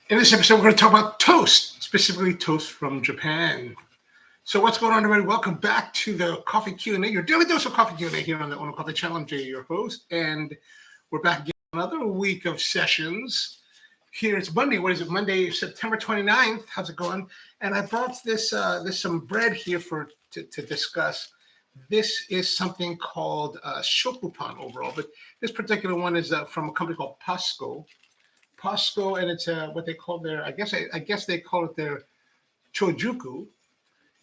In this episode, we're going to talk about toast, specifically toast from Japan. So what's going on, everybody? Welcome back to the Coffee Q&A, your daily dose of Coffee Q&A here on the OnoCoffee channel. I'm Jay, your host, and we're back again another week of sessions. Here it's Monday. What is it? Monday, September 29th. How's it going? And I brought this some bread here to discuss. This is something called Shokupan overall, but this particular one is from a company called Pasco, and it's what they call their, I guess they call it their chojuku.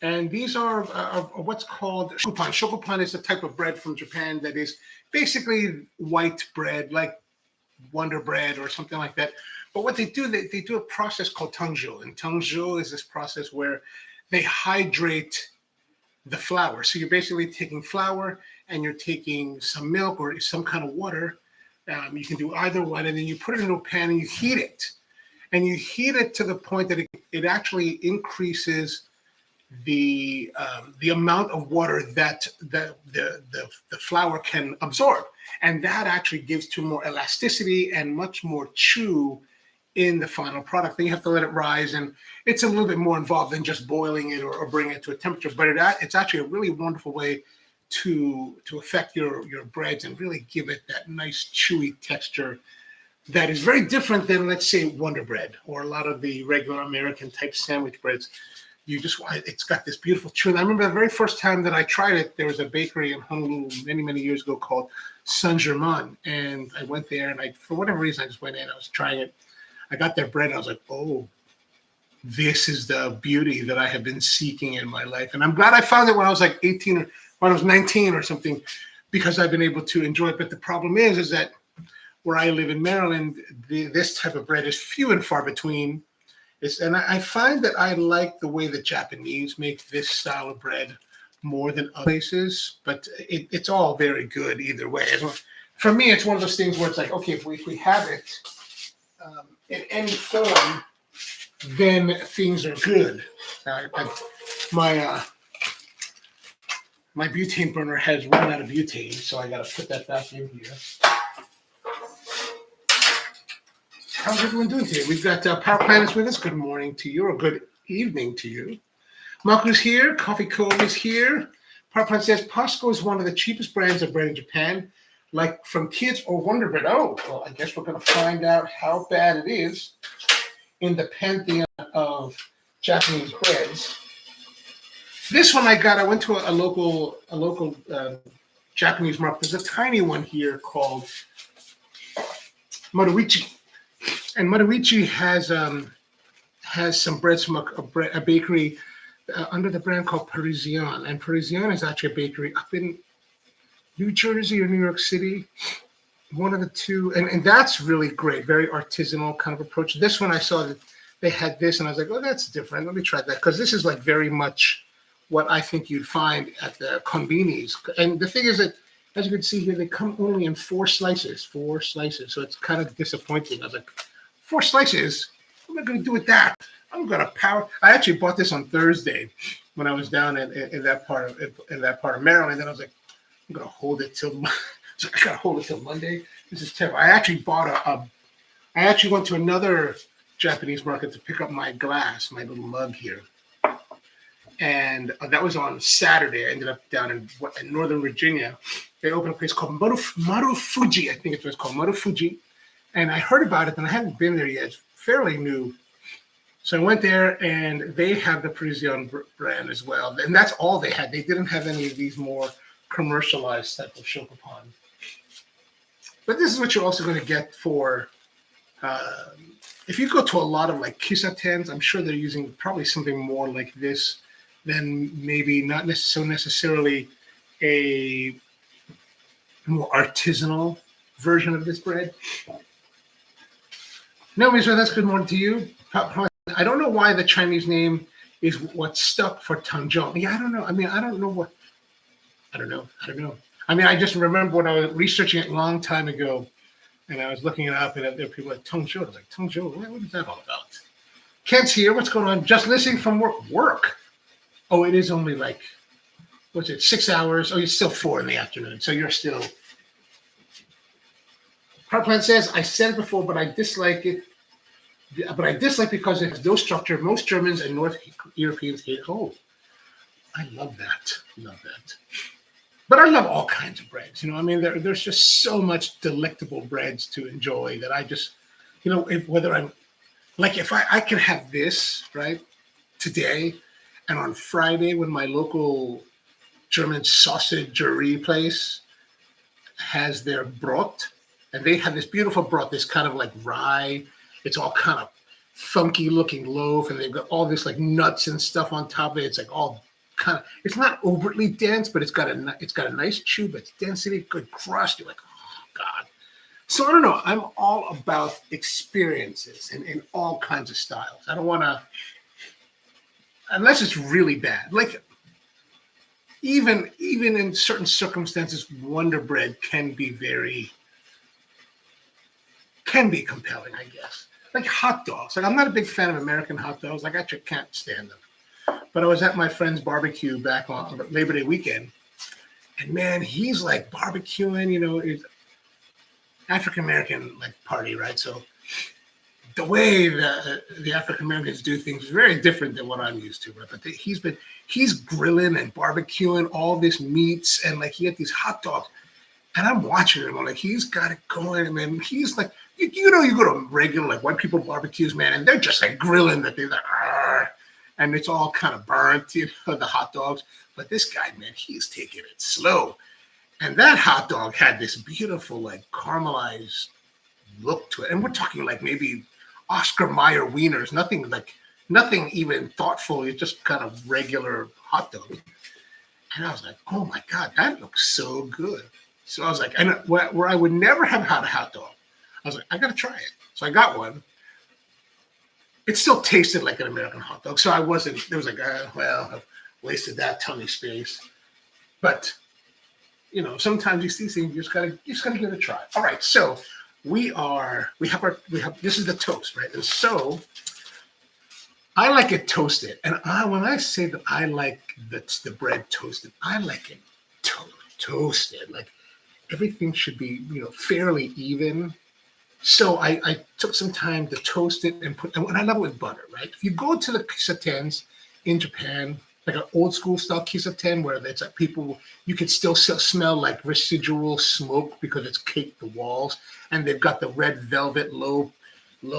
And these are what's called shokupan. Shokupan is a type of bread from Japan that is basically white bread, like Wonder Bread or something like that. But what they do, they do a process called tangzhou. And tangzhou is this process where they hydrate the flour. So you're basically taking flour and you're taking some milk or some kind of water. You can do either one, and then you put it into a pan and you heat it. And you heat it to the point that it actually increases the amount of water that the flour can absorb, and that actually gives to more elasticity and much more chew in the final product. Then you have to let it rise, and it's a little bit more involved than just boiling it or bringing it to a temperature. But it's actually a really wonderful way to affect your breads and really give it that nice chewy texture that is very different than, let's say, Wonder Bread or a lot of the regular American type sandwich breads. It's got this beautiful chew. And I remember the very first time that I tried it, there was a bakery in Honolulu many years ago called Saint Germain, and I went there, and for whatever reason I just went in. I was trying it. I got their bread, and I was like, oh, this is the beauty that I have been seeking in my life. And I'm glad I found it when I was like 18 or when I was 19 or something, because I've been able to enjoy it. But the problem is that where I live in Maryland, this type of bread is few and far between. And I find that I like the way the Japanese make this style of bread more than other places, but it's all very good either way. For me, it's one of those things where it's like, okay, if we have it in any form, then things are good. My butane burner has run out of butane, so I got to put that back in here. How's everyone doing today? We've got Power Planets with us. Good morning to you, or good evening to you. Maku's here. Coffee Cove is here. Power Planet says Pasco is one of the cheapest brands of bread in Japan, like from Kids or Wonder Bread. Oh, well, I guess we're going to find out how bad it is in the pantheon of Japanese breads. This one I went to a local Japanese market. There's a tiny one here called Maruichi. And Maruichi has some breads from a bakery under the brand called Parisian. And Parisian is actually a bakery up in New Jersey or New York City, one of the two. And that's really great, very artisanal kind of approach. This one I saw that they had this, and I was like, oh, that's different. Let me try that, because this is like very much what I think you'd find at the konbinis. And the thing is that, as you can see here, they come only in 4 slices. So it's kind of disappointing. I was like, 4 slices? What am I going to do with that? I'm going to power. I actually bought this on Thursday when I was down in that part of Maryland. And I was like, I'm going to hold it till. So I got to hold it till Monday. This is terrible. I actually I actually went to another Japanese market to pick up my glass, my little mug here. And that was on Saturday. I ended up down in Northern Virginia. They opened a place called Marufuji. I think it's called Marufuji. And I heard about it, and I hadn't been there yet. It's fairly new. So I went there, and they have the Parisian brand as well. And that's all they had. They didn't have any of these more commercialized type of Shokupan. But this is what you're also going to get for, if you go to a lot of like kisatens, I'm sure they're using probably something more like this than maybe not necessarily a more artisanal version of this bread. No, Mr. That's good morning to you. I don't know why the Chinese name is what's stuck for Tangzhou. Yeah, I don't know. I mean, I don't know. I mean, I just remember when I was researching it a long time ago, and I was looking it up, and there were people like Tangzhou. I was like, Tangzhou, what is that all about? Kent's here. What's going on? Just listening from work. Oh, it is only like, what's it, 6 hours? Oh, it's still 4 in the afternoon, so you're still. Power Plant says, I said it before, but I dislike it But I dislike because it has no structure. Most Germans and North Europeans hate. Oh, I love that. Love that. But I love all kinds of breads. I mean, there's just so much delectable breads to enjoy that I just, whether I'm like, if I can have this right today, and on Friday when my local German sausagery place has their brot, and they have this beautiful brot, this kind of like rye. It's all kind of funky looking loaf, and they've got all this like nuts and stuff on top of it. It's like all kind of. It's not overtly dense, but it's got a nice chew, but it's density, good crust. You're like, oh God. So I don't know. I'm all about experiences in all kinds of styles. I don't want to, unless it's really bad. Like even in certain circumstances, Wonder Bread can be compelling, I guess. Like hot dogs. Like I'm not a big fan of American hot dogs. Like I just can't stand them. But I was at my friend's barbecue back on Labor Day weekend, and man, he's like barbecuing. It's African American like party, right? So the way that the African Americans do things is very different than what I'm used to, right? But he's grilling and barbecuing all this meats, and like he had these hot dogs, and I'm watching him. I'm like, he's got it going, and then he's like, you go to regular like white people barbecues, man, and they're just like grilling that they're like, argh, and it's all kind of burnt, the hot dogs. But this guy, man, he's taking it slow, and that hot dog had this beautiful like caramelized look to it, and we're talking like maybe Oscar Mayer wieners, nothing even thoughtful. It's just kind of regular hot dog. And I was like, oh my God, that looks so good. So I was like, and where I would never have had a hot dog, I was like, I got to try it. So I got one. It still tasted like an American hot dog. So I wasn't, it was like, well, I've wasted that tummy space. But, sometimes you see things, you just gotta give it a try. All right. So we have this is the toast, right? And so I like it toasted. And when I say that I like the bread toasted, I like it toasted. Like everything should be, fairly even. So I took some time to toast it and I love it with butter, right? If you go to the kisatens in Japan, like an old school style kisaten where it's like you can still smell like residual smoke because it's caked the walls, and they've got the red velvet low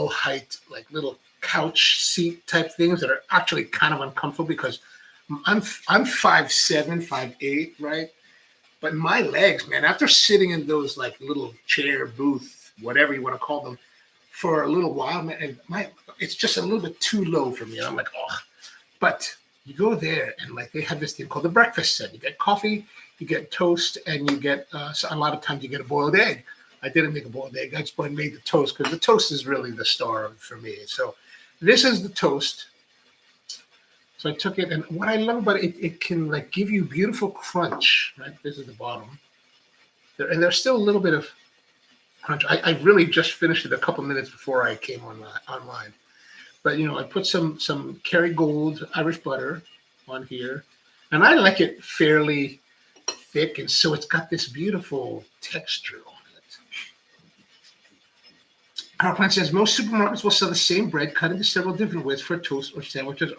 height like little couch seat type things that are actually kind of uncomfortable because I'm 5'7", 5'8", right? But my legs, man, after sitting in those like little chair booth, whatever you want to call them, for a little while, man, and it's just a little bit too low for me. And I'm like, oh, but you go there and like they have this thing called the breakfast set. You get coffee, you get toast, and you get so a lot of times you get a boiled egg. I didn't make a boiled egg. I just made the toast because the toast is really the star for me. So this is the toast. So I took it, and what I love about it, it can like give you beautiful crunch, right? This is the bottom. And there's still a little bit of crunch. I really just finished it a couple minutes before I came online. But, I put some Kerrygold Irish butter on here, and I like it fairly thick, and so it's got this beautiful texture on it. Our plan says most supermarkets will sell the same bread cut into several different ways for toast or sandwiches.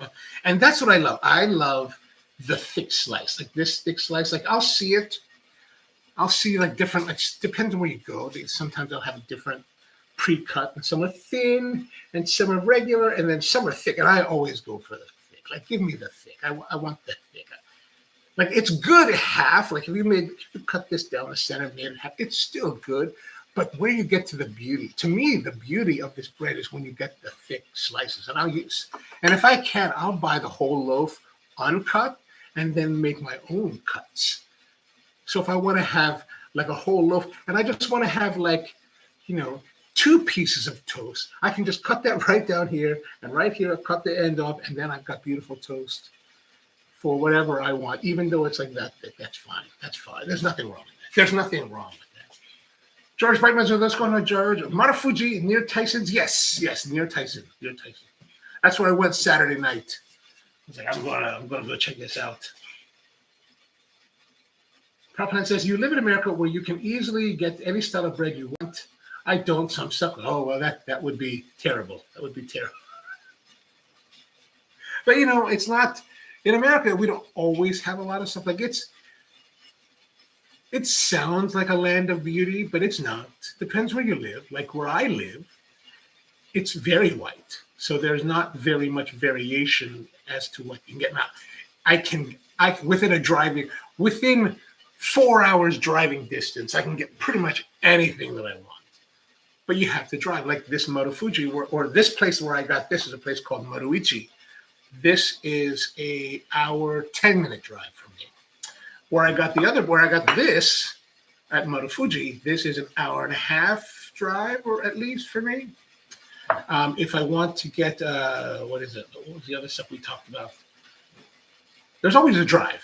And that's what I love. I love the thick slice, like this thick slice. Like I'll see like different, like depends on where you go. Sometimes they'll have a different pre-cut, and some are thin and some are regular, and then some are thick. And I always go for the thick. Like give me the thick. I want the thick. Like it's good half. Like if you cut this down the center, made it half, it's still good. But where you get to the beauty, to me, the beauty of this bread is when you get the thick slices. And if I can, I'll buy the whole loaf uncut and then make my own cuts. So if I want to have like a whole loaf, and I just want to have like, 2 pieces of toast, I can just cut that right down here, and right here, I cut the end off, and then I've got beautiful toast for whatever I want, even though it's like that thick. That's fine. That's fine. There's nothing wrong with that. There's nothing wrong with that. George Brightman's with us. Going on, George. Marufuji near Tyson's. Yes, near Tyson. That's where I went Saturday night. I was like, I'm gonna go check this out. Proplan says, you live in America where you can easily get any style of bread you want. I don't. So I'm stuck. Oh well, that would be terrible. That would be terrible. But it's not in America. We don't always have a lot of stuff. Like it sounds like a land of beauty, but it's not. Depends where you live. Like where I live, it's very white. So there's not very much variation as to what you can get. Now, I within 4 hours driving distance, I can get pretty much anything that I want. But you have to drive. Like this Moto Fuji, or this place where I got this is a place called Motoichi. This is a hour, 10-minute drive from me. Where I got this at Moto Fuji, this is an hour and a half drive, or at least for me. If I want to get, what was the other stuff we talked about? There's always a drive.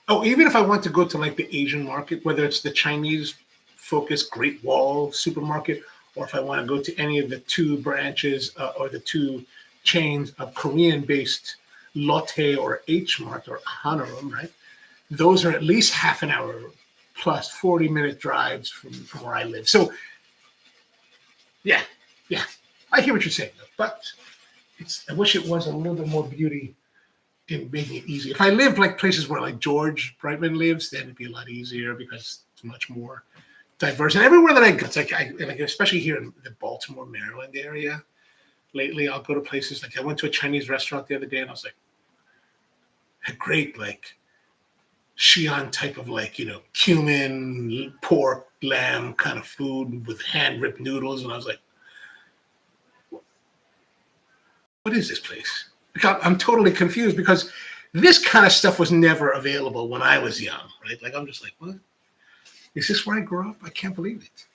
Oh, even if I want to go to like the Asian market, whether it's the Chinese focused Great Wall supermarket, or if I want to go to any of the two branches or the two chains of Korean-based Lotte or H Mart or Hanarum, right? Those are at least half an hour plus 40-minute drives from where I live. So, yeah, I hear what you're saying, but I wish it was a little bit more beauty in making it easy. If I lived like places where like George Brightman lives, then it'd be a lot easier because it's much more diverse. And everywhere that I go, it's like especially here in the Baltimore, Maryland area. Lately, I'll go to places like I went to a Chinese restaurant the other day, and I was like, a great like Xi'an type of like cumin, pork, lamb kind of food with hand ripped noodles, and I was like, what is this place? I'm totally confused because this kind of stuff was never available when I was young, right? Like I'm just like, what? Is this where I grew up? I can't believe it.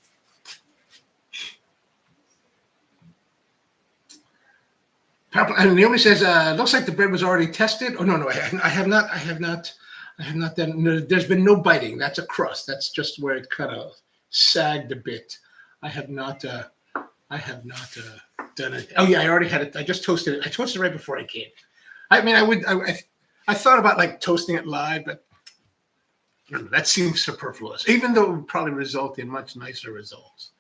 And Naomi says, looks like the bread was already tested. Oh, no, I have not done, no, there's been no biting. That's a crust. That's just where it kind of sagged a bit. I have not done it. Oh yeah, I already had it. I just toasted it. I toasted it right before I came. I mean, I thought about like toasting it live, but I don't know, that seems superfluous, even though it would probably result in much nicer results.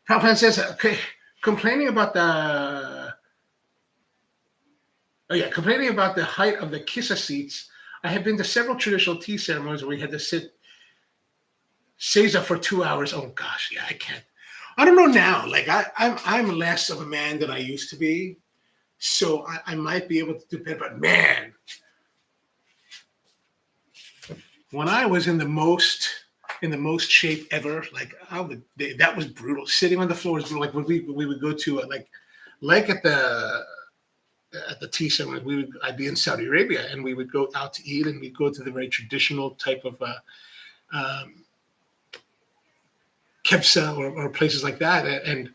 Prabhupada says, okay, complaining about the height of the kissa seats. I have been to several traditional tea ceremonies where we had to sit seiza for 2 hours. Oh gosh, yeah, I can't. I don't know now. Like I'm less of a man than I used to be, so I might be able to do better. But man, when I was in the most shape ever, like that was brutal. Sitting on the floor was brutal. Like when we would go to like at the tea ceremony, I'd be in Saudi Arabia, and we would go out to eat, and we'd go to the very traditional type of kebsa or places like that, and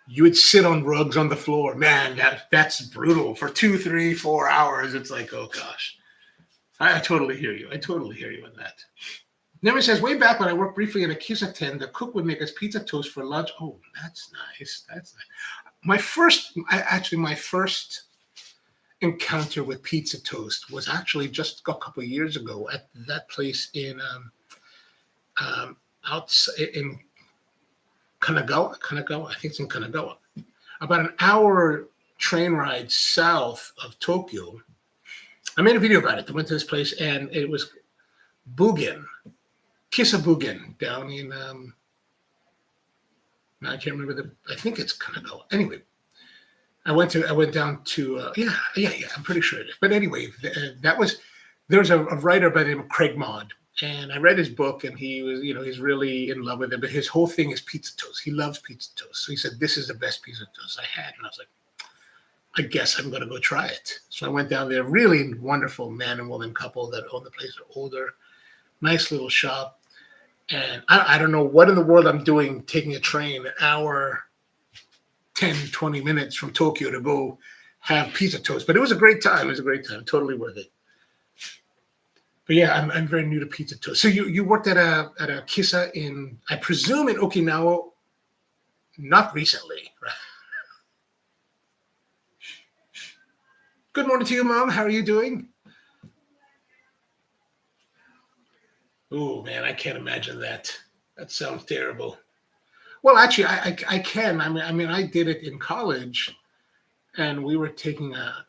you would sit on rugs on the floor. Man, that's brutal for 2, 3, 4 hours. It's like, oh gosh, I totally hear you. I totally hear you in that. Never says, way back when I worked briefly in a kissa tent, the cook would make us pizza toast for lunch. Oh, that's nice. That's nice. My first encounter with pizza toast was actually just a couple of years ago at that place in outside in Kanagawa. I think it's in Kanagawa. About an hour train ride south of Tokyo. I made a video about it. I went to this place, and it was Bugen, Kissa Bugen, down in I can't remember I think it's Kanagawa. Anyway, I went down to yeah, I'm pretty sure it is. But anyway, there's a writer by the name of Craig Maud, and I read his book, and he was, he's really in love with it. But his whole thing is pizza toast. He loves pizza toast. So he said, "This is the best pizza toast I had," and I was like, I guess I'm going to go try it. So I went down there. Really wonderful man and woman couple that own the place. Are older, nice little shop. And I don't know what in the world I'm doing taking a train an hour, 10, 20 minutes from Tokyo to go have pizza toast. But it was a great time. It was a great time. Totally worth it. But yeah, I'm very new to pizza toast. So you worked at a kissa in, I presume, in Okinawa, not recently, right? Good morning to you, Mom. How are you doing? Oh man, I can't imagine that. That sounds terrible. Well, actually, I can. I mean, I did it in college, and we were taking a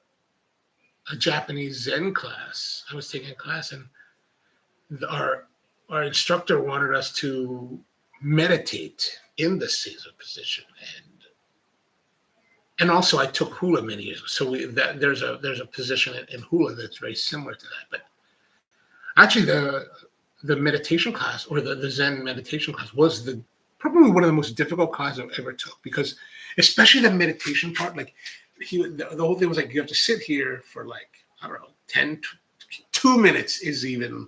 Japanese Zen class. I was taking a class, and our our instructor wanted us to meditate in the Caesar position, and also I took hula many years. So there's a position in hula that's very similar to that. But actually, the meditation class or the Zen meditation class was the probably one of the most difficult classes I've ever took, because especially the meditation part, like the whole thing was like you have to sit here for like, I don't know, 2 minutes is even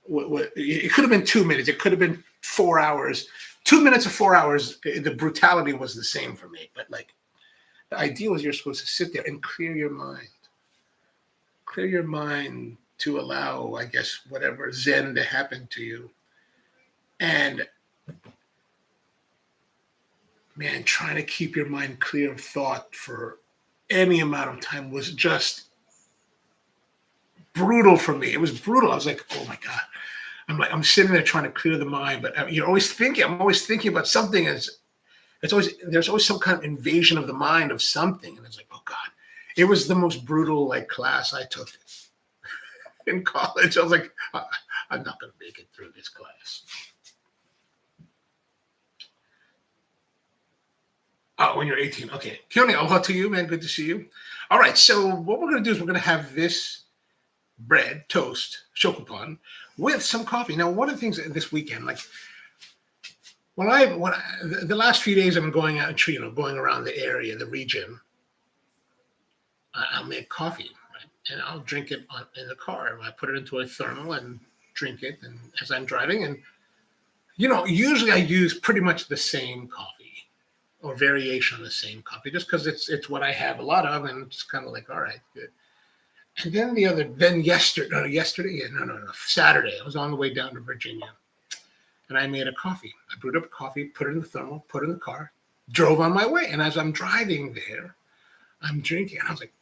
what it could have been 2 minutes, it could have been 4 hours. 2 minutes of 4 hours, the brutality was the same for me. But like the idea was you're supposed to sit there and clear your mind to allow, I guess, whatever Zen to happen to you. And man, trying to keep your mind clear of thought for any amount of time was just brutal for me. It was brutal. I was like, oh my God. I'm sitting there trying to clear the mind, but you're always thinking. I'm always thinking about something. There's always some kind of invasion of the mind of something, and it's like, oh God. It was the most brutal like class I took in college. I was like, I'm not going to make it through this class. Oh, when you're 18. Okay. Keone, aloha to you, man. Good to see you. All right. So what we're going to do is we're going to have this bread, toast, shokupan, with some coffee. Now, one of the things this weekend, like the last few days I've been going out, going around the area, the region, I'll make coffee, right? And I'll drink it in the car. I put it into a thermal and drink it, and as I'm driving, and usually I use pretty much the same coffee or variation on the same coffee, just because it's what I have a lot of, and it's kind of like, all right, good. And then Saturday, I was on the way down to Virginia, and I made a coffee. I brewed up a coffee, put it in the thermal, put it in the car, drove on my way, and as I'm driving there, I'm drinking, and I was like,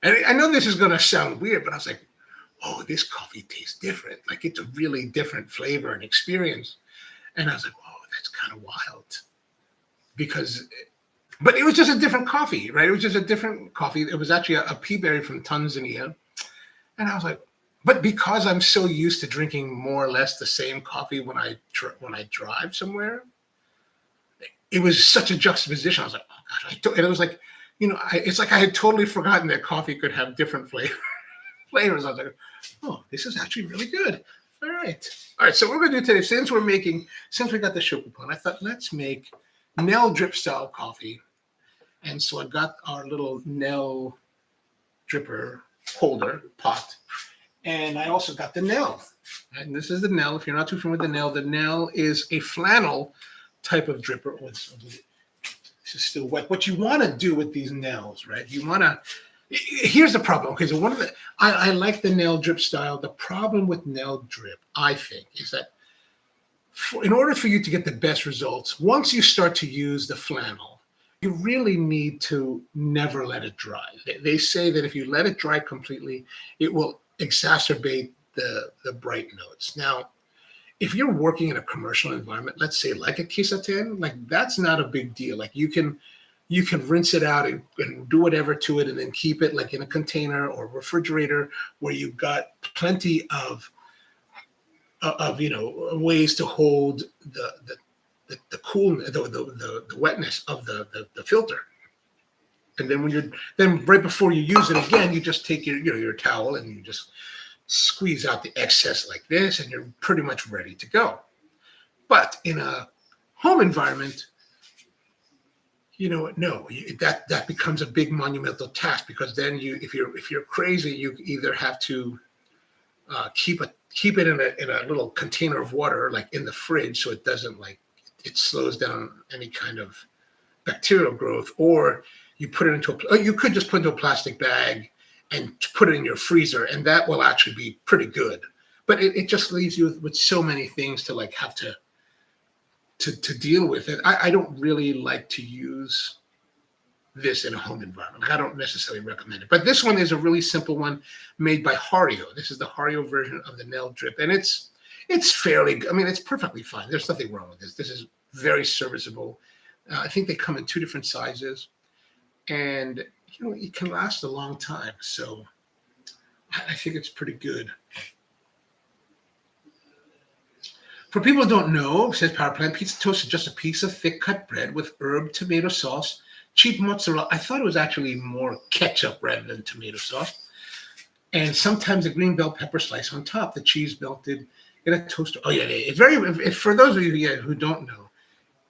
and I know this is going to sound weird, but I was like, oh, this coffee tastes different. Like it's a really different flavor and experience. And I was like, oh, that's kind of wild. But it was just a different coffee, right? It was just a different coffee. It was actually a pea berry from Tanzania. And I was like, but because I'm so used to drinking more or less the same coffee when I drive somewhere, it was such a juxtaposition. I was like, oh gosh, and it was like, it's like I had totally forgotten that coffee could have different flavors. I was like, oh, this is actually really good. All right. So what we're going to do today, since we got the Shokupan, I thought let's make Nell drip style coffee. And so I got our little Nell dripper holder pot. And I also got the Nell. And this is the Nell. If you're not too familiar with the Nell is a flannel type of dripper. This is still wet. What you want to do with these Nells, right? Here's the problem. Okay, so I like the Nell drip style. The problem with Nell drip, I think, is that in order for you to get the best results, once you start to use the flannel, you really need to never let it dry. They say that if you let it dry completely, it will exacerbate the bright notes. Now, if you're working in a commercial environment, let's say like a kisaten, like that's not a big deal. Like you can rinse it out and do whatever to it and then keep it like in a container or refrigerator where you've got plenty of ways to hold the wetness of the filter. And then right before you use it again, you just take your towel and you just squeeze out the excess like this, and you're pretty much ready to go. But in a home environment, that becomes a big monumental task, because then if you're crazy, you either have to keep it in a little container of water, like in the fridge, so it doesn't it slows down any kind of bacterial growth, or you could just put it into a plastic bag and put it in your freezer, and that will actually be pretty good. But it just leaves you with so many things to have to deal with it. I don't really like to use this in a home environment. I don't necessarily recommend it. But this one is a really simple one made by Hario. This is the Hario version of the Nell drip, and it's It's fairly, I mean, it's perfectly fine. There's nothing wrong with this. This is very serviceable. I think they come in 2 different sizes, and it can last a long time. So I think it's pretty good. For people who don't know, says Power Plant, pizza toast is just a piece of thick cut bread with herb tomato sauce, cheap mozzarella. I thought it was actually more ketchup rather than tomato sauce. And sometimes a green bell pepper slice on top, the cheese melted in a toaster. Oh, yeah, it's very, for those of you who don't know,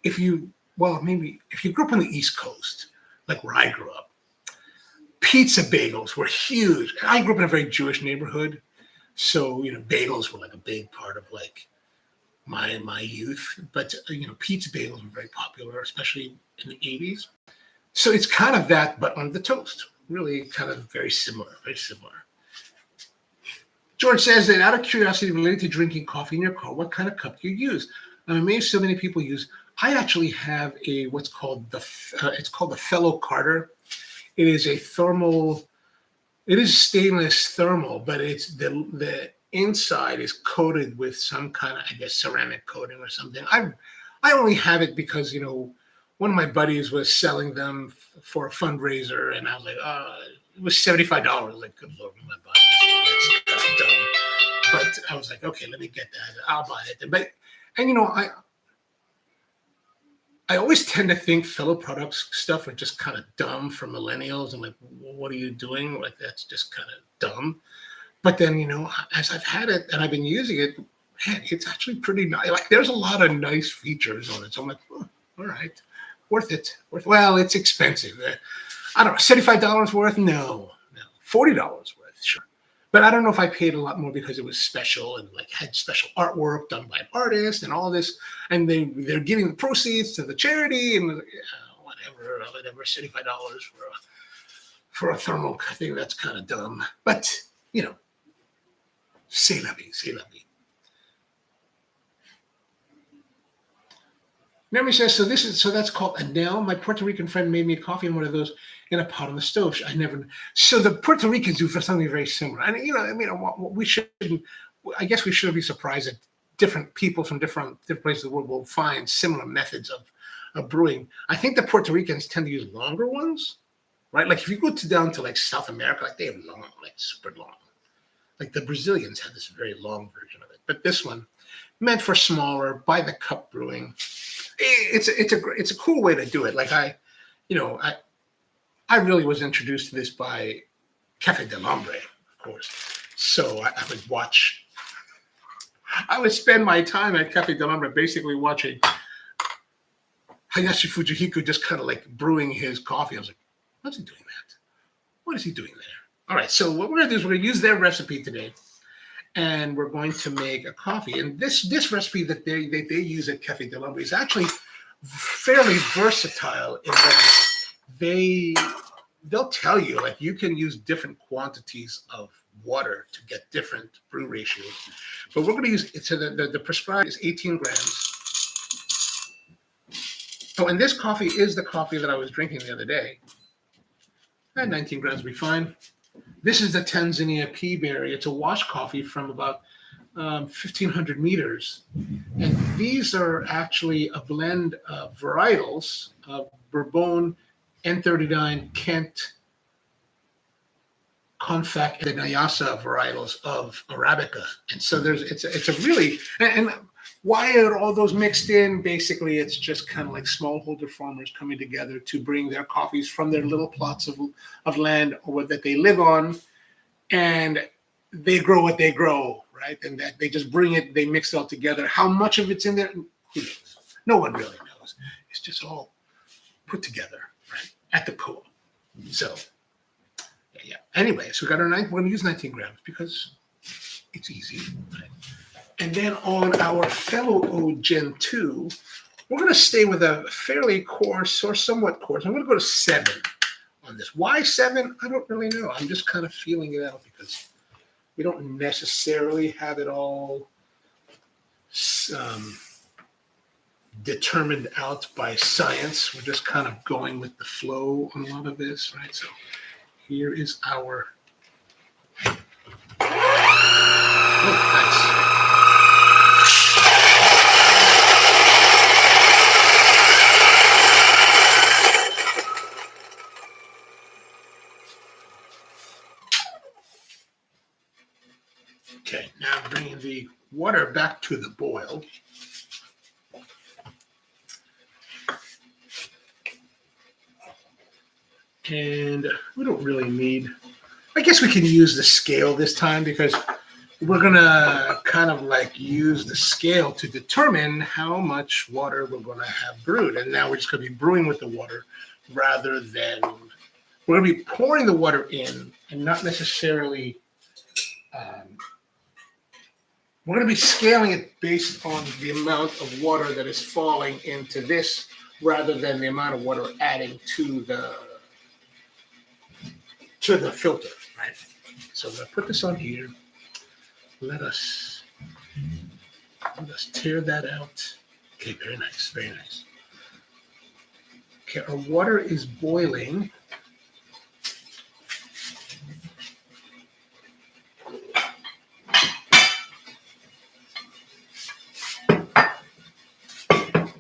if you grew up on the East Coast, like where I grew up, pizza bagels were huge. I grew up in a very Jewish neighborhood. So, bagels were like a big part of like my youth. But, pizza bagels were very popular, especially in the 80s. So it's kind of that, but on the toast. Really kind of very similar, very similar. George says that out of curiosity related to drinking coffee in your car, what kind of cup do you use? I'm amazed so many people use. I actually have what's called it's called the Fellow Carter. It is a thermal. It is stainless thermal, but it's the inside is coated with some kind of, I guess, ceramic coating or something. I only have it because one of my buddies was selling them for a fundraiser, and I was like, it was $75. Like, good Lord, I'm not buying this. That's kind of dumb. But I was like, okay, let me get that. I'll buy it. But I always tend to think fellow products stuff are just kind of dumb for millennials. I'm like, well, what are you doing? Like, that's just kind of dumb. But then, as I've had it and I've been using it, man, it's actually pretty nice. Like, there's a lot of nice features on it. So I'm like, oh, all right, worth it. Well, it's expensive. I don't know, $75 worth? No. $40 worth, sure. But I don't know if I paid a lot more because it was special and like had special artwork done by an artist and all this, and they're giving the proceeds to the charity and whatever, $75 for a thermal thing. That's kind of dumb. But c'est la vie, c'est la vie. Naomi says, so that's called a nail. My Puerto Rican friend made me a coffee in one of those in a pot on the stove. So the Puerto Ricans do for something very similar. And, I guess we shouldn't be surprised that different people from different places of the world will find similar methods of brewing. I think the Puerto Ricans tend to use longer ones, right? Like if you go down to like South America, like they have long, like super long. Like the Brazilians have this very long version of it. But this one, meant for smaller, by the cup brewing. It's a cool way to do it. Like I really was introduced to this by Café del Hombre, of course. So I would spend my time at Café del Hombre basically watching Hayashi Fujihiko just kind of like brewing his coffee. I was like, what's he doing that? What is he doing there? All right, so what we're going to do is we're going to use their recipe today. And we're going to make a coffee. And this recipe that they use at Café del Hombre is actually fairly versatile in that they'll tell you like you can use different quantities of water to get different brew ratios. But we're going to use it. So the prescribed is 18 grams. Oh, and this coffee is the coffee that I was drinking the other day. 19 grams will be fine. This is the Tanzania pea berry. It's a wash coffee from about 1,500 meters. And these are actually a blend of varietals of Bourbon, N39, Kent, Confac, and the Nyasa varietals of Arabica. And so it's a really, and why are all those mixed in? Basically, it's just kind of like smallholder farmers coming together to bring their coffees from their little plots of land or that they live on, and they grow what they grow, right? And that they just bring it, they mix it all together. How much of it's in there? Who knows? No one really knows. It's just all put together, right, at the pool. So, yeah. Anyway, so we got our we're going to use 19 grams because it's easy, right? And then on our fellow Gen 2, we're going to stay with a fairly coarse or somewhat coarse. I'm going to go to 7 on this. Why 7? I don't really know. I'm just kind of feeling it out because we don't necessarily have it all determined out by science. We're just kind of going with the flow on a lot of this, right? So here is our... Oh, nice. water back to the boil. And we don't really need, I guess we can use the scale this time because we're gonna kind of like use the scale to determine how much water we're gonna have brewed. And now we're just gonna be brewing with the water rather than, we're gonna be pouring the water in and not necessarily, we're gonna be scaling it based on the amount of water that is falling into this rather than the amount of water adding to the filter, right? So I'm gonna put this on here. Let us tear that out. Okay, very nice, very nice. Okay, our water is boiling.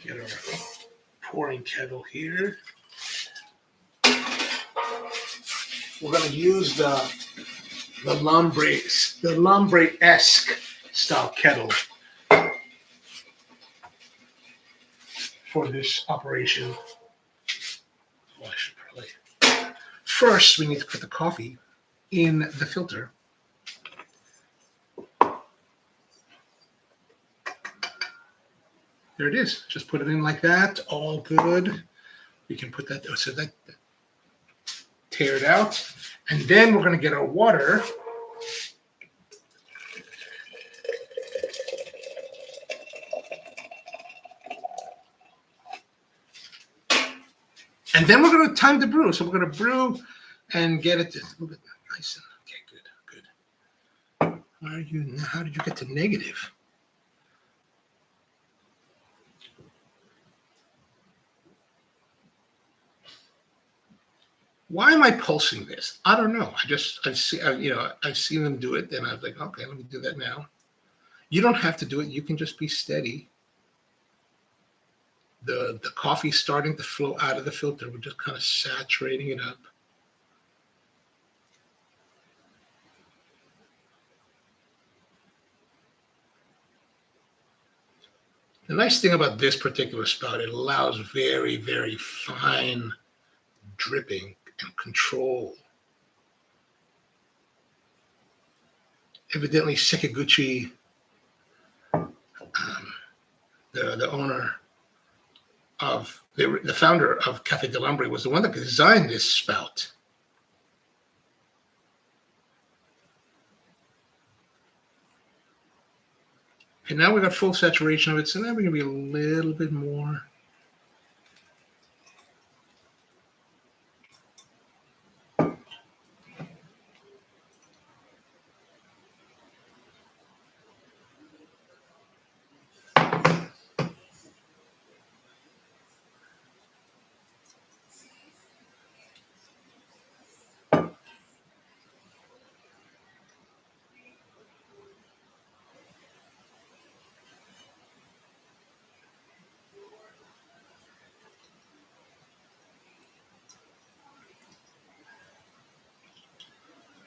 Get our pouring kettle here. We're going to use the Lambre-esque style kettle for this operation. Well, I should probably. First, we need to put the coffee in the filter. There it is. Just put it in like that. All good. We can put that, so that, tear it out. And then we're going to get our water. And then we're going to time the brew. So we're going to brew and get it a little bit nice. Okay, good. How did you get to negative? Why am I pulsing this? I don't know. I've seen them do it, and I was like, okay, let me do that now. You don't have to do it. You can just be steady. The coffee starting to flow out of the filter. We're just kind of saturating it up. The nice thing about this particular spout, it allows very, very fine dripping and control. Evidently, Sekiguchi, the owner of the founder of Cafe de Lambre, was the one that designed this spout. And now we got full saturation of it, so now we're gonna be a little bit more.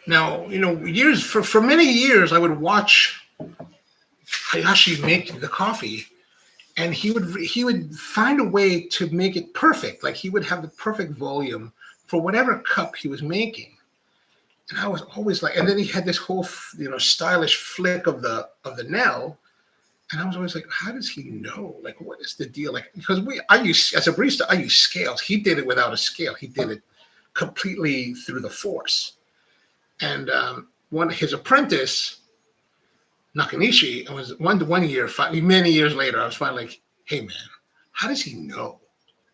Now, for many years, I would watch Hayashi make the coffee, and he would find a way to make it perfect. Like he would have the perfect volume for whatever cup he was making. And I was always like, and then he had this whole, stylish flick of the nail. And I was always like, how does he know? Like, what is the deal? Like, because as a barista, I use scales. He did it without a scale. He did it completely through the force. And his apprentice, Nakanishi, was one year, many years later, I was finally like, hey man, how does he know?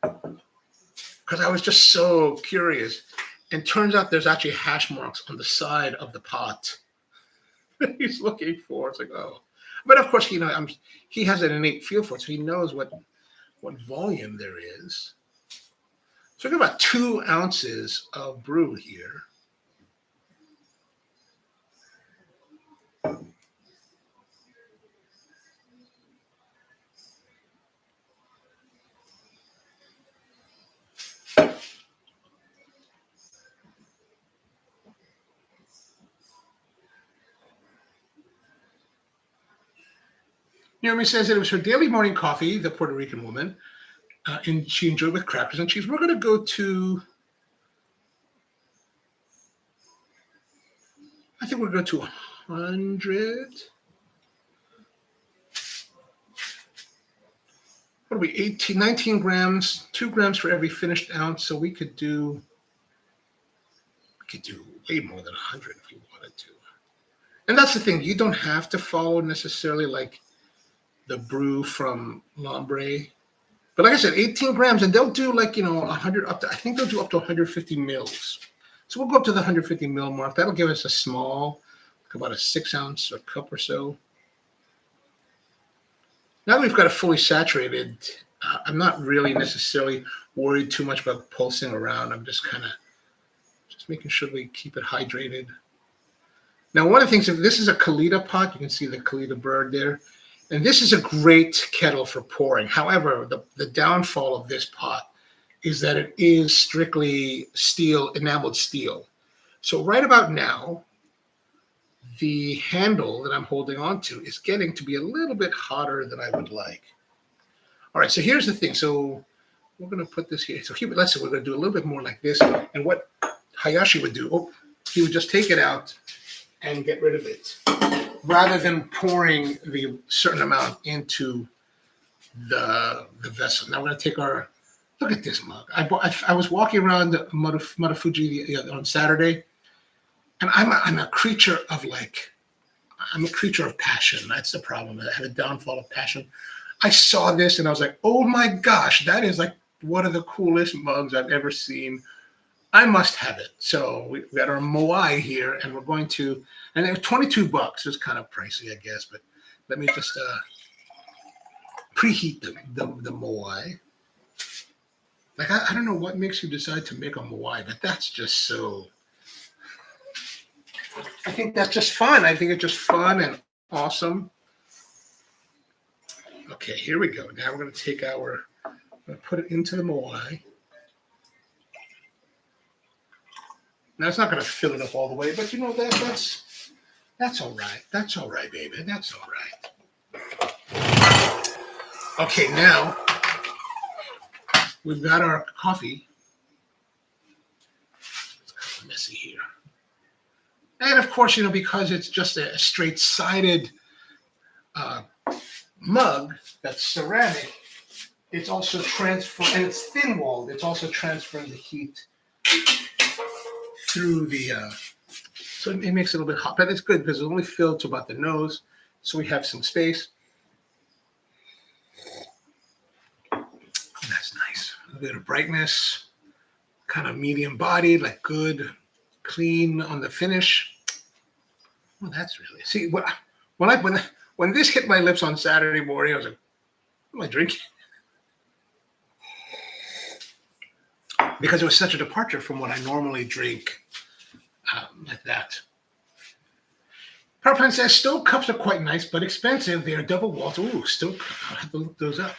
Because I was just so curious. And turns out there's actually hash marks on the side of the pot that he's looking for. It's like, oh. But of course, he has an innate feel for it, so he knows what volume there is. So we've got about 2 ounces of brew here. Naomi says that it was her daily morning coffee, the Puerto Rican woman, and she enjoyed with crackers and cheese. We're going to go to, I think we're going to 100. What are we, 18, 19 grams, 2 grams for every finished ounce. So we could do way more than 100 if we wanted to. And that's the thing. You don't have to follow necessarily like the brew from Lambre. But like I said, 18 grams, and they'll do like, 100 up to, I think they'll do up to 150 mils. So we'll go up to the 150 mil mark. That'll give us a small, like about a 6 ounce or cup or so. Now that we've got it fully saturated, I'm not really necessarily worried too much about pulsing around. I'm just making sure we keep it hydrated. Now, one of the things, if this is a Kalita pot, you can see the Kalita bird there. And this is a great kettle for pouring. However, the downfall of this pot is that it is strictly steel, enameled steel. So right about now, the handle that I'm holding on to is getting to be a little bit hotter than I would like. All right, so here's the thing. So we're going to put this here. So here, let's say we're going to do a little bit more like this. And what Hayashi would do, he would just take it out and get rid of it, rather than pouring the certain amount into the vessel. Now we're going to take our, look at this mug. I was walking around Marufuji on Saturday, and I'm a creature of passion. That's the problem. I have a downfall of passion. I saw this and I was like, oh my gosh, that is like one of the coolest mugs I've ever seen. I must have it. So we got our moai here, and we're going to, and it was $22. It's kind of pricey, I guess, but let me just preheat the moai. Like, I don't know what makes you decide to make a moai, but that's just so, I think that's just fun. I think it's just fun and awesome. Okay, here we go. Now we're going to take I'm going to put it into the moai. Now it's not going to fill it up all the way, but that's all right. That's all right, baby. That's all right. Okay, now we've got our coffee. It's kind of messy here. And of course, because it's just a straight-sided mug that's ceramic, it's also transferring, and it's thin-walled, it's also transferring the heat through the, so it makes it a little bit hot, but it's good because it's only filled to about the nose, so we have some space. That's nice. A little bit of brightness, kind of medium-bodied, like good, clean on the finish. Well, that's really, see, when this hit my lips on Saturday morning, I was like, what am I drinking? Because it was such a departure from what I normally drink like that. PowerPlan says stove cups are quite nice, but expensive. They are double walled. Ooh, stove cup. I'll have to look those up.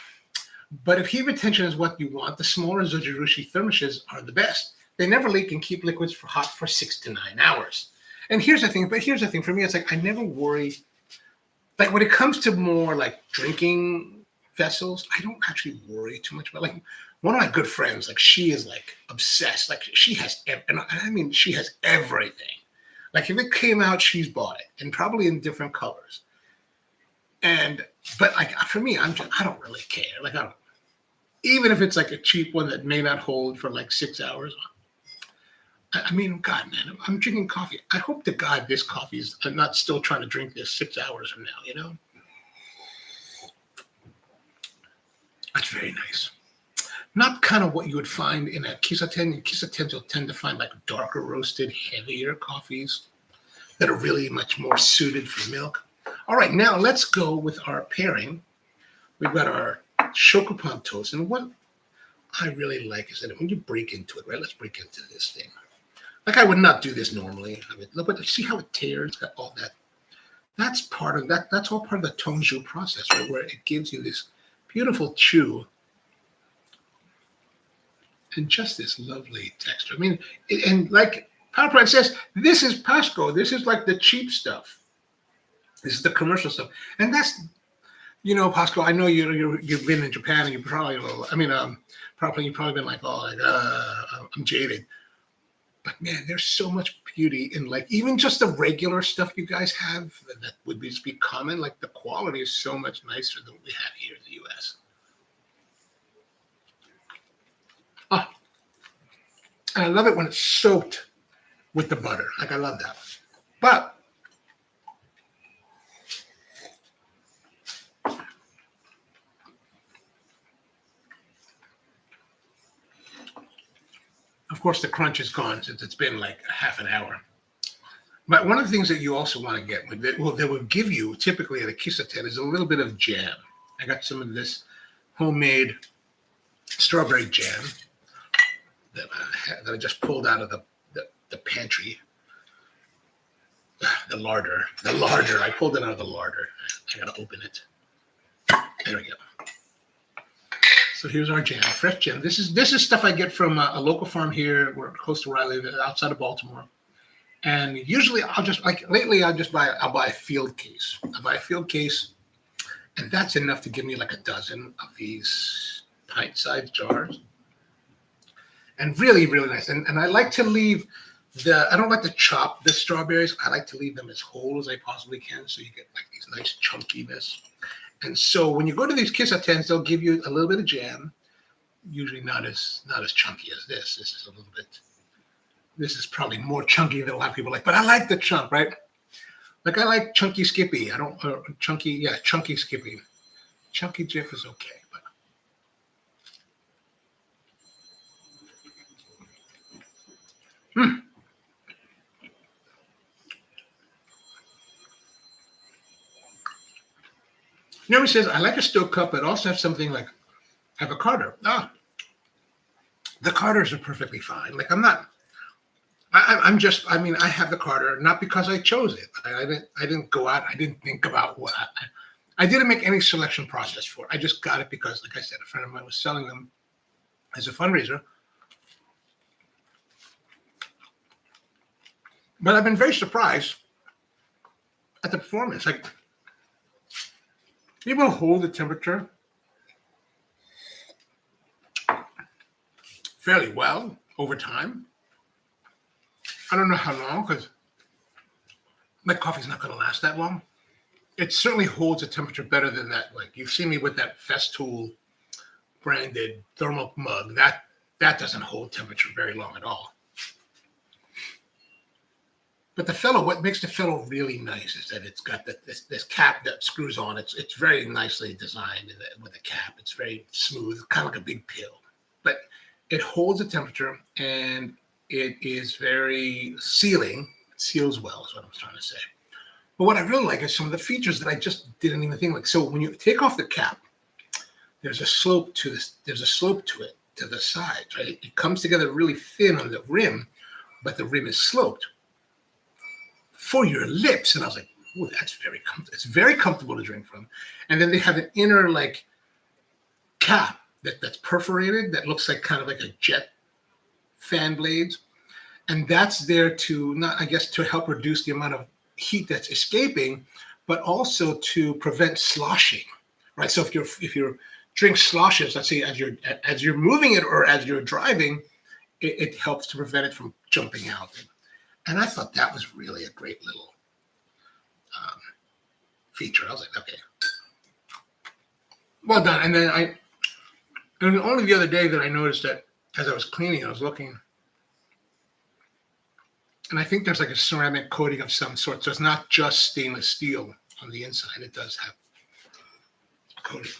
But if heat retention is what you want, the smaller Zojirushi thermoses are the best. They never leak and keep liquids hot for 6 to 9 hours. And here's the thing. For me, it's like I never worry. Like when it comes to more like drinking vessels, I don't actually worry too much about, like, one of my good friends, like, she is like obsessed. Like, she has, and I mean, she has everything. Like, if it came out, she's bought it, and probably in different colors. But like for me, I don't really care. Like, even if it's like a cheap one that may not hold for like 6 hours. I mean, God, man, I'm drinking coffee. I hope to God this coffee is, I'm not still trying to drink this 6 hours from now, That's very nice. Not kind of what you would find in a Kisaten. In Kisatens, you'll tend to find like darker roasted, heavier coffees that are really much more suited for milk. All right, now let's go with our pairing. We've got our Shokupan toast. And what I really like is that when you break into it, right? Let's break into this thing. Like, I would not do this normally. But see how it tears? It's got all that. That's part of that. That's all part of the Tongju process, right? Where it gives you this beautiful chew and just this lovely texture. I mean, and like PowerPoint says, this is Pasco. This is like the cheap stuff. This is the commercial stuff. And You know, Pascal, I know you've been in Japan, and you probably, I mean, probably you've probably been like, oh, like, I'm jaded. But man, there's so much beauty in like even just the regular stuff you guys have that would just be common. Like the quality is so much nicer than what we have here in the U.S. Ah, and I love it when it's soaked with the butter. Like I love that. But of course, the crunch is gone since it's been like a half an hour. But one of the things that you also want to get, that will give you typically at a kisaten is a little bit of jam. I got some of this homemade strawberry jam that I just pulled out of the pantry. The larder. I pulled it out of the larder. I gotta open it. There we go. So here's our jam, fresh jam. This is stuff I get from a local farm here, close to where I live, outside of Baltimore. And usually I'll just lately I'll buy a field case. I buy a field case, and that's enough to give me like a dozen of these pint-sized jars. And really, really nice. And I like to leave I don't like to chop the strawberries. I like to leave them as whole as I possibly can, so you get like these nice chunkiness. And so when you go to these kisatens, they'll give you a little bit of jam, usually not as chunky as this. This is a little bit. This is probably more chunky than a lot of people like, but I like the chunk, right? Like I like chunky Skippy. Chunky Skippy. Chunky Jif is okay, but. He says, I like a stove cup, but also have something like, have a Carter. The Carters are perfectly fine. Like I have the Carter, not because I chose it. I didn't go out. I didn't think about what I didn't make any selection process for it. I just got it because, like I said, a friend of mine was selling them as a fundraiser. But I've been very surprised at the performance. Like, it will hold the temperature fairly well over time. I don't know how long, because my coffee's not going to last that long. It certainly holds the temperature better than that. Like you've seen me with that Festool branded thermal mug. That doesn't hold temperature very long at all. But what makes the fellow really nice is that it's got this cap that screws on. It's very nicely designed with a cap. It's very smooth, kind of like a big pill. But it holds the temperature, and it is very sealing. It seals well is what I'm trying to say. But what I really like is some of the features that I just didn't even think like. So when you take off the cap, there's a slope to this. There's a slope to it, to the sides, right? It comes together really thin on the rim, but the rim is sloped for your lips. And I was like, oh, that's very comfortable. It's very comfortable to drink from. And then they have an inner like cap that's perforated that looks like kind of like a jet fan blades. And that's there to help reduce the amount of heat that's escaping, but also to prevent sloshing, right? So if your drink sloshes, let's say as you're moving it or as you're driving, it helps to prevent it from jumping out. And I thought that was really a great little feature. I was like, okay, well done. And then only the other day that I noticed that as I was cleaning, I was looking, and I think there's like a ceramic coating of some sort. So it's not just stainless steel on the inside. It does have a coating.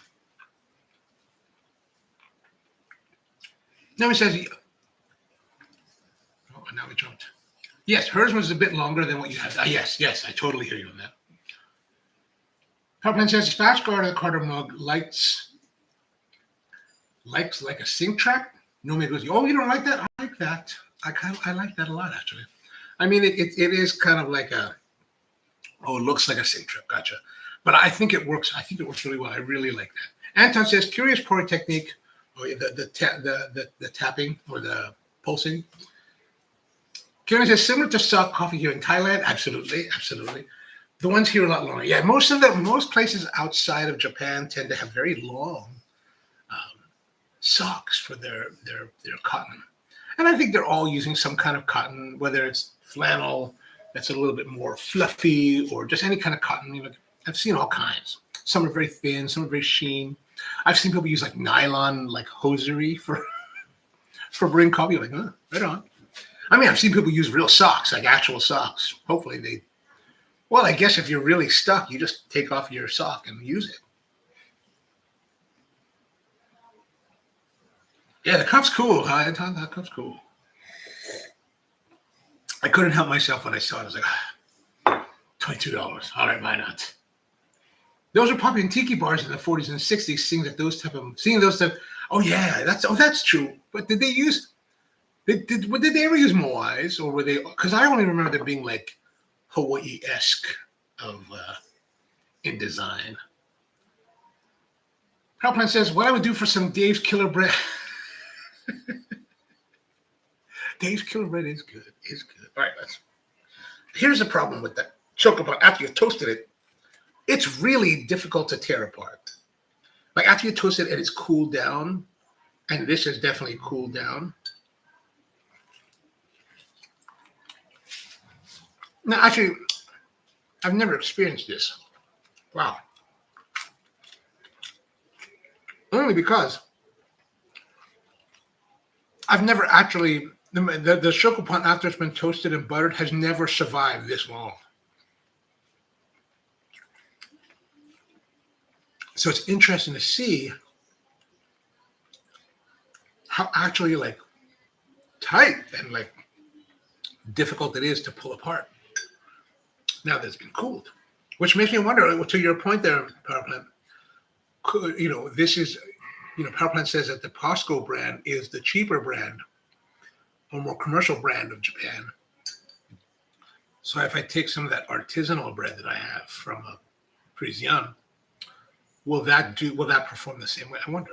Now he says, now we jumped. Yes, hers was a bit longer than what you had. Yes, I totally hear you on that. Pepperman says, Fast Carter mug likes like a sync track. Nobody goes, oh, you don't like that? I like that. I like that a lot, actually. I mean, it is kind of like it looks like a sync track. Gotcha. But I think it works. I think it works really well. I really like that. Anton says, curious pouring technique, or the tapping or the pulsing. Karen says, similar to soft coffee here in Thailand. Absolutely. The ones here are a lot longer. Yeah, most places outside of Japan tend to have very long socks for their cotton. And I think they're all using some kind of cotton, whether it's flannel that's a little bit more fluffy or just any kind of cotton. You know, I've seen all kinds. Some are very thin, some are very sheen. I've seen people use like nylon, like hosiery for brewing coffee. Like, right on. I mean, I've seen people use real socks, like actual socks. Hopefully they, well, I guess if you're really stuck, you just take off your sock and use it. Yeah, the cup's cool. Huh? That cup's cool. I couldn't help myself when I saw it. I was like, $22. All right, why not? Those were popular in tiki bars in the 40s and 60s, seeing those type. Oh yeah, that's true. But did they ever use moais, or were they? Because I only remember them being like Hawaii-esque of in design. Halplan says, "What I would do for some Dave's Killer Bread." Dave's Killer Bread is good. All right, here's the problem with that Shokupan. After you toasted it, it's really difficult to tear apart. Like after you toast it and it's cooled down, and this is definitely cooled down. Now, actually, I've never experienced this. Wow. Only because I've never actually, the Shokupan after it's been toasted and buttered has never survived this long. So it's interesting to see how actually like tight and like difficult it is to pull apart now that it's been cooled, which makes me wonder, to your point there, Power Plant, this is, Power Plant says that the Costco brand is the cheaper brand or more commercial brand of Japan. So if I take some of that artisanal bread that I have from Parisian, will that perform the same way? I wonder.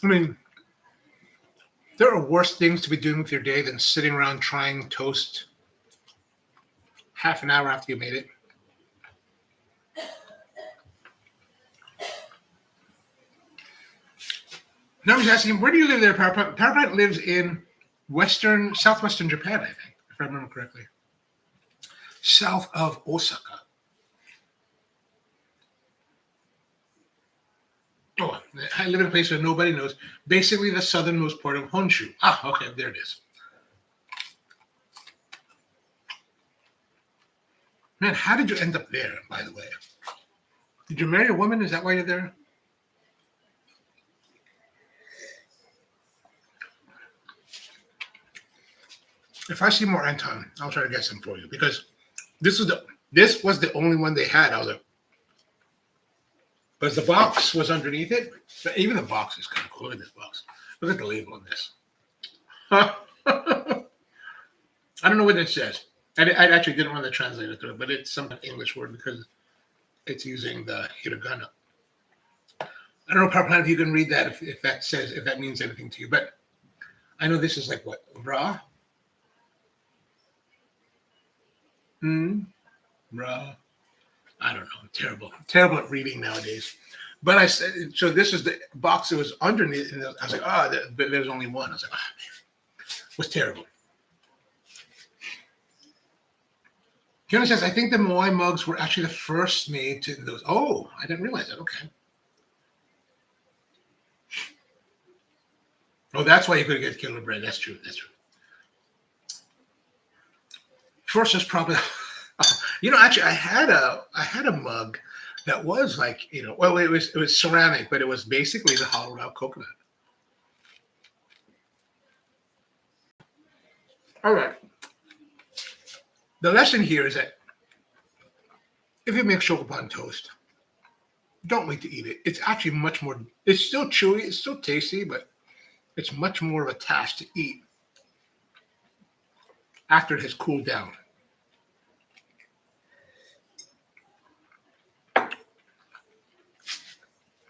I mean, there are worse things to be doing with your day than sitting around trying toast half an hour after you made it. Now I was asking, where do you live there, Power Plant? Power Plant lives in southwestern Japan, I think, if I remember correctly. South of Osaka. Oh, I live in a place where nobody knows. Basically, the southernmost part of Honshu. Ah, okay, there it is. Man, how did you end up there, by the way? Did you marry a woman? Is that why you're there? If I see more Anton, I'll try to get some for you, because this was the only one they had. I was like, but the box was underneath it. Even the box is kind of cool. Look at this box. Look at the label on this. I don't know what it says. I actually didn't want to translate it through it, but it's some English word because it's using the hiragana. I don't know, Power Plant, if you can read that, if that means anything to you. But I know this is like what, ra? Ra. I don't know. I'm terrible at reading nowadays. But I said, so this is the box that was underneath, and I was like, but there's only one. I was like, it was terrible. Fiona says, I think the moai mugs were actually the first made to those. Oh, I didn't realize that. Okay. Oh, that's why you could get killer bread. That's true. First is probably, actually, I had a mug that was like, well, it was ceramic, but it was basically the hollowed out coconut. All right. The lesson here is that if you make Shokupan toast, don't wait to eat it. It's actually much more, it's still chewy, it's still tasty, but it's much more of a task to eat after it has cooled down.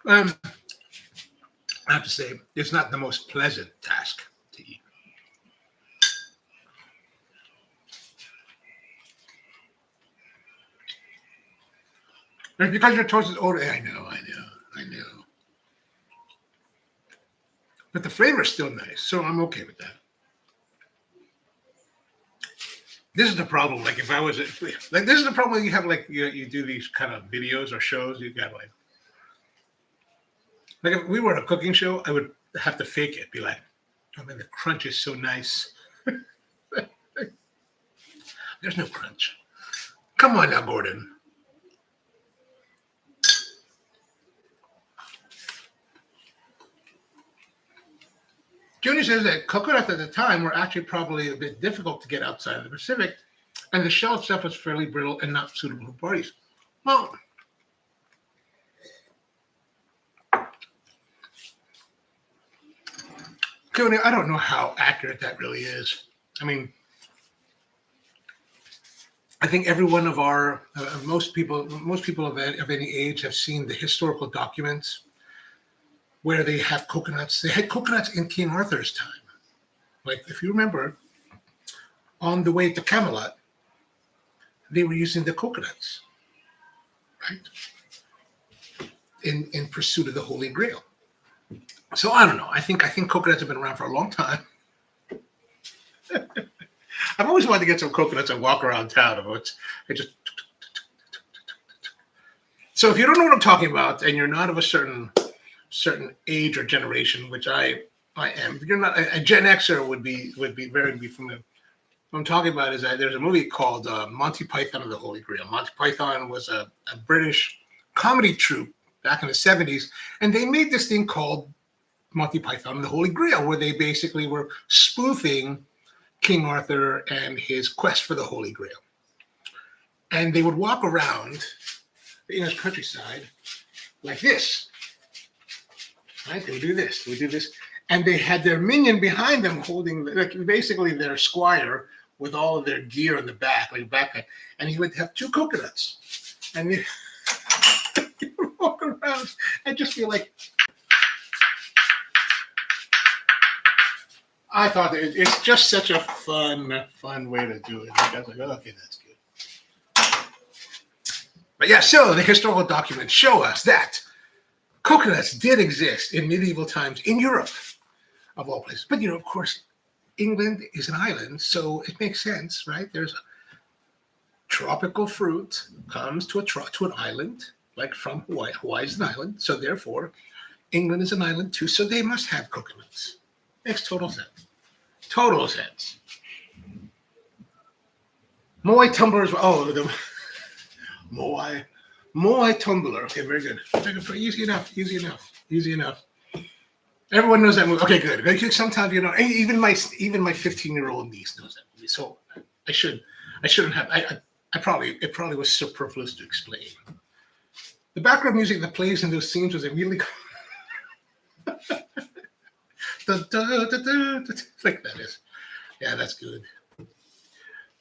I have to say, it's not the most pleasant task to eat. And because your toast is older, I know. But the flavor is still nice, so I'm okay with that. This is the problem. Like if I was like, this is the problem when you have like you do these kind of videos or shows. You got like if we were on a cooking show, I would have to fake it. Be like, oh man, the crunch is so nice. There's no crunch. Come on now, Gordon. Junior says that coconuts at the time were actually probably a bit difficult to get outside of the Pacific, and the shell itself was fairly brittle and not suitable for parties. Well, Junior, I don't know how accurate that really is. I mean, I think every one of our most people of any age have seen the historical documents where they have coconuts. They had coconuts in King Arthur's time. Like if you remember, on the way to Camelot, they were using the coconuts, right? In pursuit of the Holy Grail. So I don't know. I think coconuts have been around for a long time. I've always wanted to get some coconuts and walk around town. So if you don't know what I'm talking about, and you're not of a certain age or generation, which I am, if you're not a Gen Xer, would be very familiar. What I'm talking about is that there's a movie called Monty Python and the Holy Grail. Monty Python was a British comedy troupe back in the 70s, and they made this thing called Monty Python and the Holy Grail, where they basically were spoofing King Arthur and his quest for the Holy Grail. And they would walk around the English countryside like this. Right? They would do this. And they had their minion behind them holding, basically their squire with all of their gear in the back, and he would have two coconuts. And they would walk around and just be like, I thought it's just such a fun way to do it. I was like, oh, okay, that's good. But yeah, so the historical documents show us that coconuts did exist in medieval times in Europe, of all places. But, of course, England is an island, so it makes sense, right? There's a tropical fruit comes to an island, like from Hawaii. Hawaii is an island, so therefore, England is an island too, so they must have coconuts. Makes total sense. Total sense. Moai tumblers. Oh, the Moai tumbler. Okay, very good. Easy enough. Everyone knows that movie. Okay, good. Sometimes even my 15-year-old niece knows that movie. So I shouldn't have. It probably was superfluous to explain. The background music that plays in those scenes was immediately. Like that is. Yeah, that's good.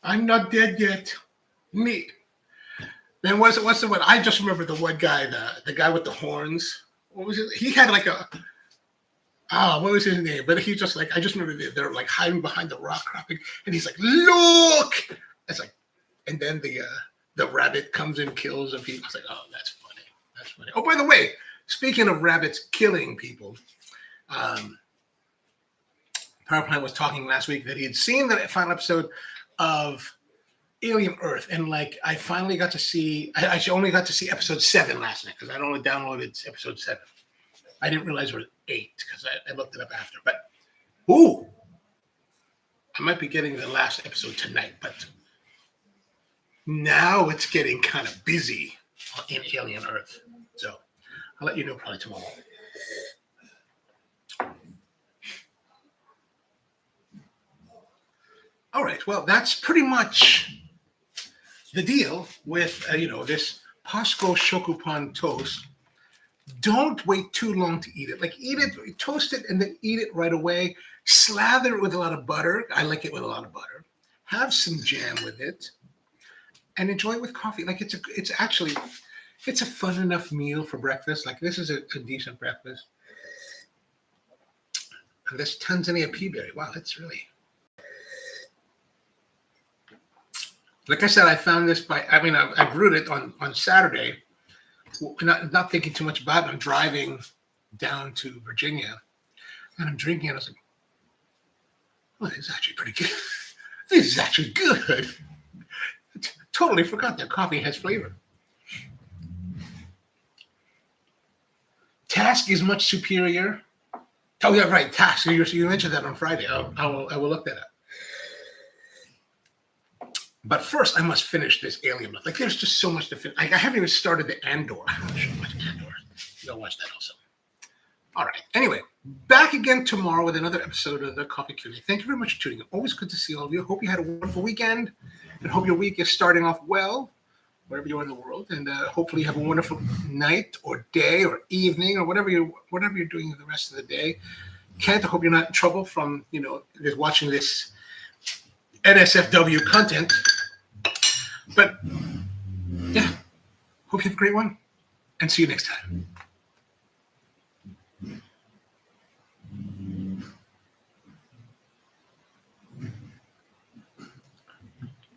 I'm not dead yet. Me. Then what's the one? I just remember the one guy, the guy with the horns. What was it? He had like what was his name? But he just I just remember they're like hiding behind the rock cropping, and he's like, look! It's like, and then the rabbit comes and kills a people. I was like, oh, that's funny. Oh, by the way, speaking of rabbits killing people, PowerPlant was talking last week that he had seen the final episode of Alien Earth, and I finally got to see. I only got to see episode 7 last night because I'd only downloaded episode 7. I didn't realize it was 8 because I looked it up after. But I might be getting the last episode tonight. But now it's getting kind of busy in Alien Earth, so I'll let you know probably tomorrow. All right, well, that's pretty much the deal with, this Pasco Shokupan toast. Don't wait too long to eat it. Eat it, toast it, and then eat it right away. Slather it with a lot of butter. I like it with a lot of butter. Have some jam with it, and enjoy it with coffee. It's a fun enough meal for breakfast. This is a decent breakfast. And this Tanzania pea berry. Wow, that's really... Like I said, I found this I brewed it on Saturday, not thinking too much about it. I'm driving down to Virginia, and I'm drinking, and I was like, "Oh, this is actually pretty good. This is actually good." Totally forgot that coffee has flavor. Task is much superior. Oh yeah, right. Task. You mentioned that on Friday. I will look that up. But first, I must finish this Alien Blood. Like, there's just so much to finish. I haven't even started the Andor. I should watch Andor. You'll watch that also. All right. Anyway, back again tomorrow with another episode of the Coffee Q&A. Thank you very much for tuning in. Always good to see all of you. Hope you had a wonderful weekend, and hope your week is starting off well, wherever you are in the world. And hopefully you have a wonderful night or day or evening or whatever you're doing the rest of the day. Kent, I hope you're not in trouble from just watching this NSFW content. But yeah, hope you have a great one, and see you next time.